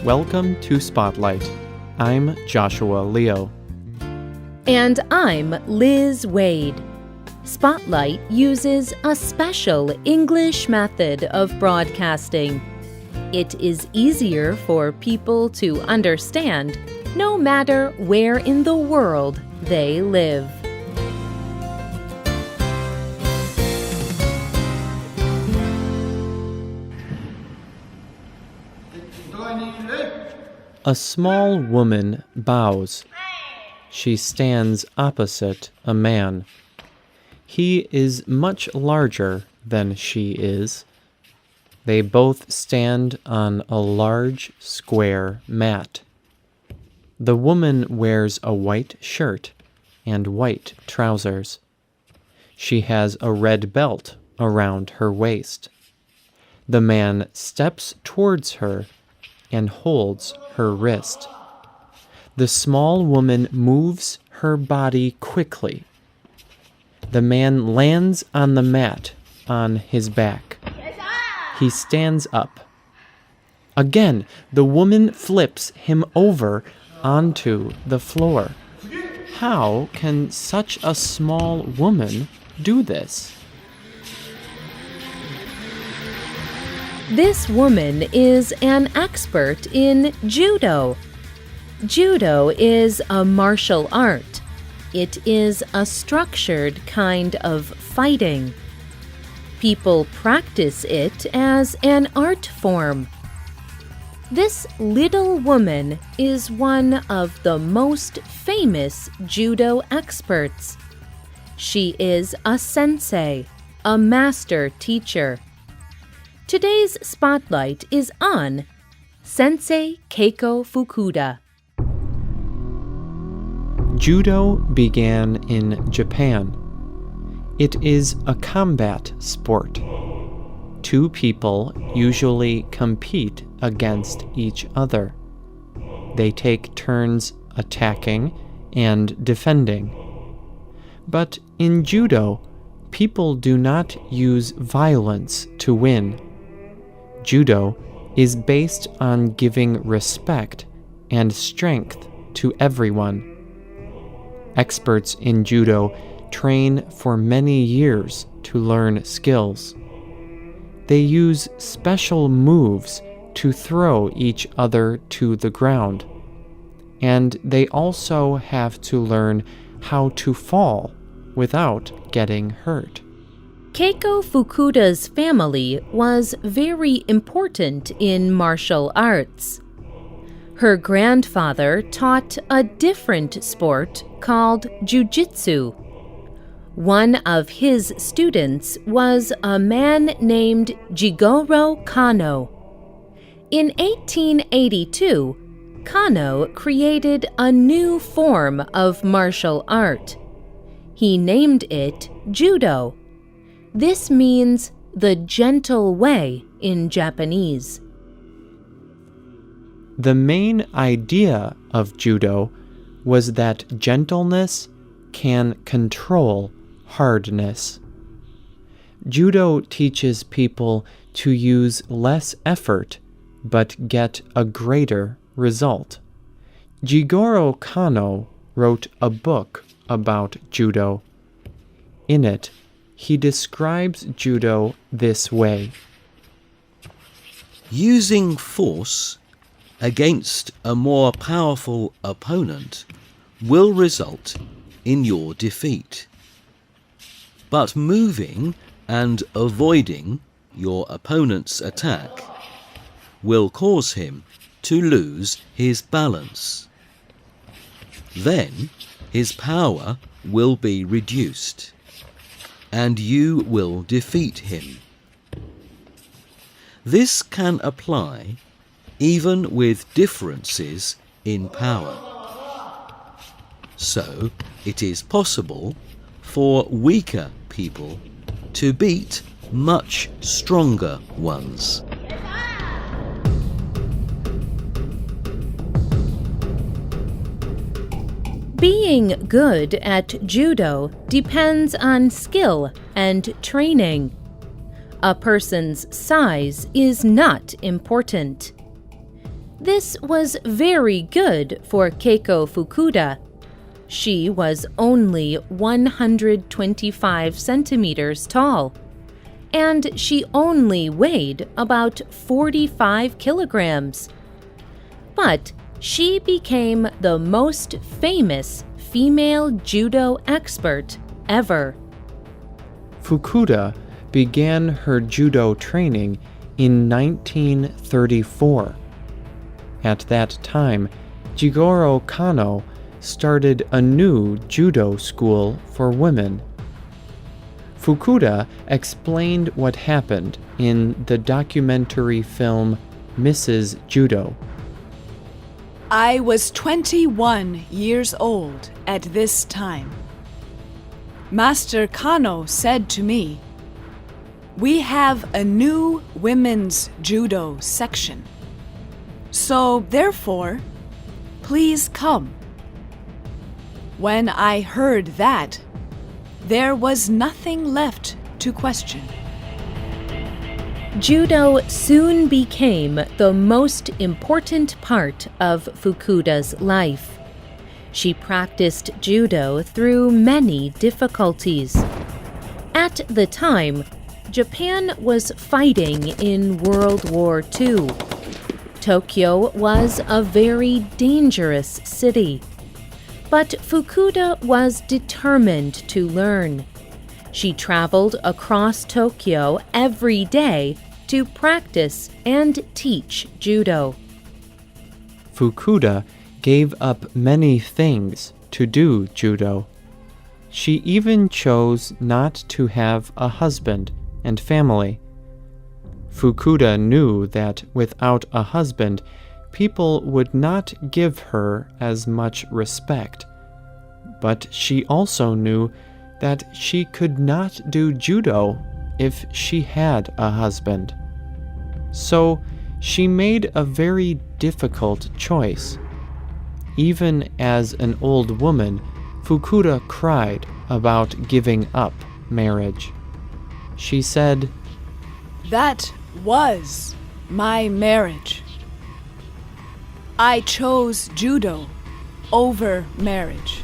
Welcome to Spotlight. I'm Joshua Leo. And I'm Liz Waid. Spotlight uses a special English method of broadcasting. It is easier for people to understand no matter where in the world they live. A small woman bows. She stands opposite a man. He is much larger than she is. They both stand on a large square mat. The woman wears a white shirt and white trousers. She has a red belt around her waist. The man steps towards her and holds her wrist. The small woman moves her body quickly. The man lands on the mat on his back. He stands up. Again, the woman flips him over onto the floor. How can such a small woman do this? This woman is an expert in judo. Judo is a martial art. It is a structured kind of fighting. People practice it as an art form. This little woman is one of the most famous judo experts. She is a sensei, a master teacher. Today's spotlight is on Sensei Keiko Fukuda. Judo began in Japan. It is a combat sport. Two people usually compete against each other. They take turns attacking and defending. But in judo, people do not use violence to win. Judo is based on giving respect and strength to everyone. Experts in judo train for many years to learn skills. They use special moves to throw each other to the ground. And they also have to learn how to fall without getting hurt. Keiko Fukuda's family was very important in martial arts. Her grandfather taught a different sport called jiu-jitsu. One of his students was a man named Jigoro Kano. In 1882, Kano created a new form of martial art. He named it judo. This means the gentle way in Japanese. The main idea of judo was that gentleness can control hardness. Judo teaches people to use less effort but get a greater result. Jigoro Kano wrote a book about judo. In it, he describes judo this way. Using force against a more powerful opponent will result in your defeat. But moving and avoiding your opponent's attack will cause him to lose his balance. Then his power will be reduced, and you will defeat him. This can apply even with differences in power. So it is possible for weaker people to beat much stronger ones. Being good at judo depends on skill and training. A person's size is not important. This was very good for Keiko Fukuda. She was only 125 centimeters tall, and she only weighed about 45 kilograms. But she became the most famous female judo expert ever. Fukuda began her judo training in 1934. At that time, Jigoro Kano started a new judo school for women. Fukuda explained what happened in the documentary film Mrs. Judo. I was 21 years old at this time. Master Kano said to me, "We have a new women's judo section. So therefore, please come." When I heard that, there was nothing left to question. Judo soon became the most important part of Fukuda's life. She practiced judo through many difficulties. At the time, Japan was fighting in World War II. Tokyo was a very dangerous city. But Fukuda was determined to learn. She traveled across Tokyo every day to practice and teach judo. Fukuda gave up many things to do judo. She even chose not to have a husband and family. Fukuda knew that without a husband, people would not give her as much respect. But she also knew that she could not do judo if she had a husband. So she made a very difficult choice. Even as an old woman, Fukuda cried about giving up marriage. She said, That was my marriage. I chose judo over marriage.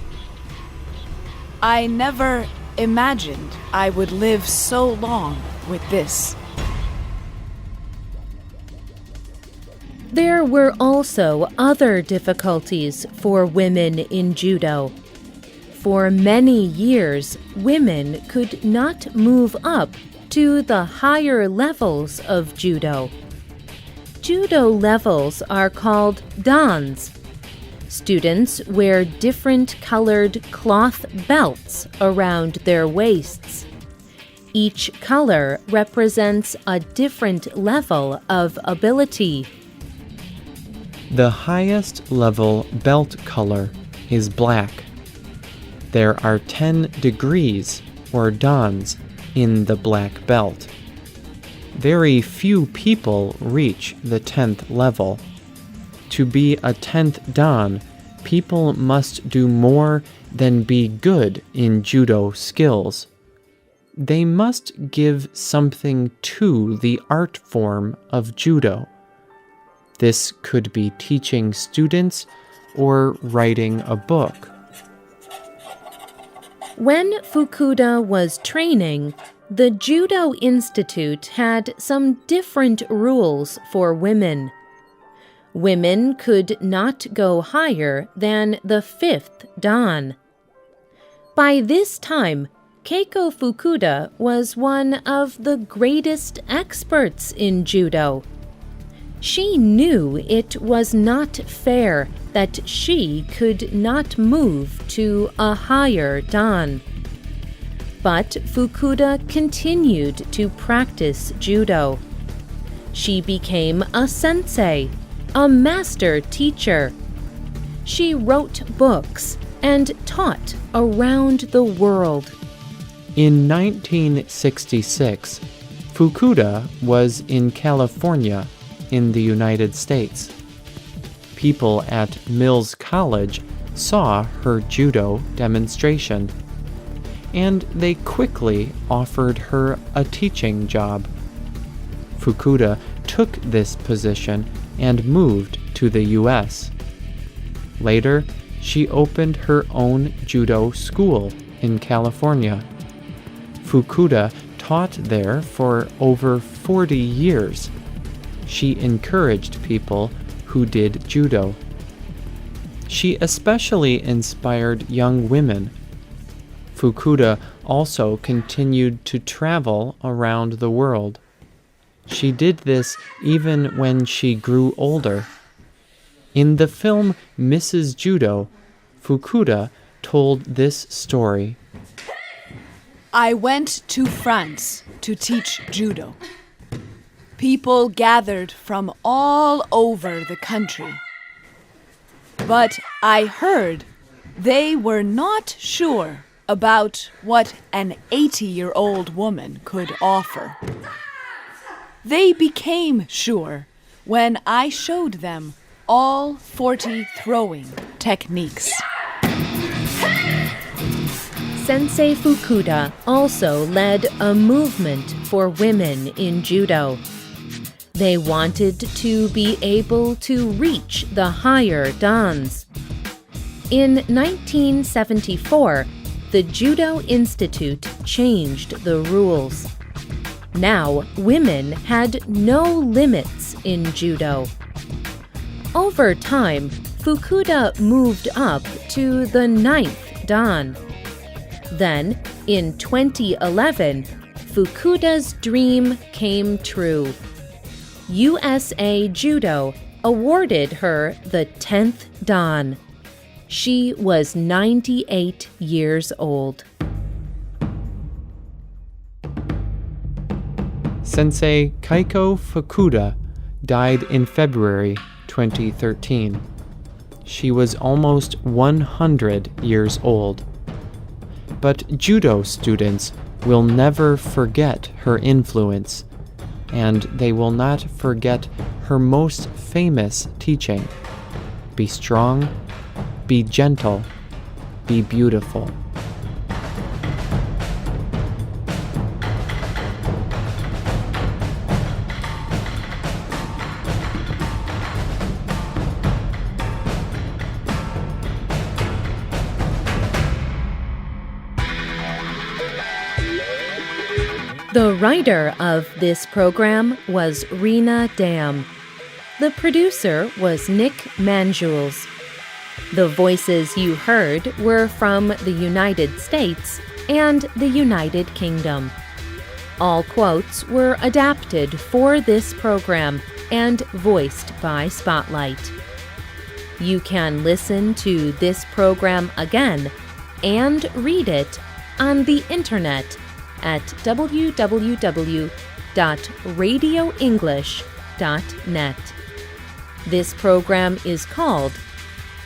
I never imagined I would live so long with this. There were also other difficulties for women in judo. For many years, women could not move up to the higher levels of judo. Judo levels are called dans. Students wear different colored cloth belts around their waists. Each color represents a different level of ability. the highest level belt color is black. There are 10 degrees or dans in the black belt. Very few people reach the 10th level. To be a 10th dan, people must do more than be good in judo skills. They must give something to the art form of judo. This could be teaching students or writing a book. When Fukuda was training, the Judo Institute had some different rules for women. Women could not go higher than the 5th dan. By this time, Keiko Fukuda was one of the greatest experts in judo. She knew it was not fair that she could not move to a higher dan. But Fukuda continued to practice judo. She became a sensei, a master teacher. She wrote books and taught around the world. In 1966, Fukuda was in California in the United States. People at Mills College saw her judo demonstration, and they quickly offered her a teaching job. Fukuda took this position and moved to the U.S. Later, she opened her own judo school in California. Fukuda taught there for over 40 years. She encouraged people who did judo. She especially inspired young women. Fukuda also continued to travel around the world. She did this even when she grew older. In the film Mrs. Judo, Fukuda told this story. I went to France to teach judo. People gathered from all over the country. But I heard they were not sure about what an 80-year-old woman could offer. They became sure when I showed them all 40 throwing techniques. Sensei Fukuda also led a movement for women in judo. They wanted to be able to reach the higher dans. In 1974, the Judo Institute changed the rules. Now, women had no limits in judo. Over time, Fukuda moved up to the 9th dan. Then, in 2011, Fukuda's dream came true. USA Judo awarded her the 10th dan. She was 98 years old. Sensei Keiko Fukuda died in February 2013. She was almost 100 years old. But judo students will never forget her influence, and they will not forget her most famous teaching. Be strong, be gentle, be beautiful. The writer of this program was Rena Dam. The producer was Nick Manjules. The voices you heard were from the United States and the United Kingdom. All quotes were adapted for this program and voiced by Spotlight. You can listen to this program again and read it on the internet at www.radioenglish.net. This program is called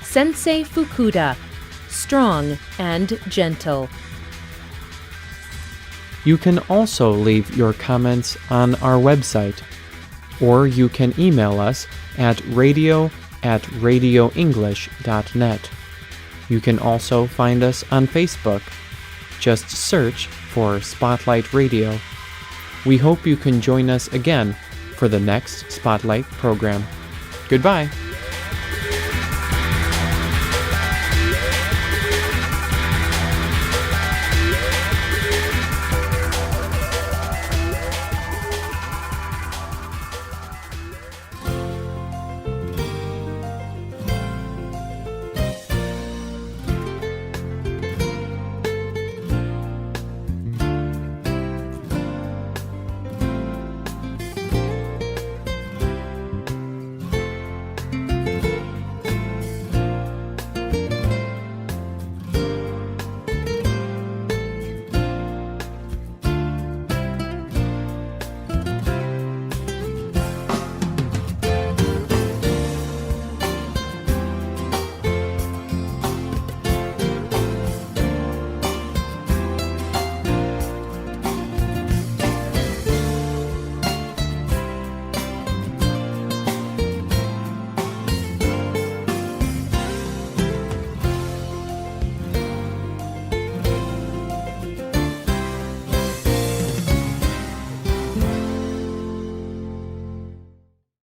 Sensei Fukuda, Strong and Gentle. You can also leave your comments on our website, or you can email us at radio@radioenglish.net. You can also find us on Facebook. Just search for Spotlight Radio. We hope you can join us again for the next Spotlight program. Goodbye.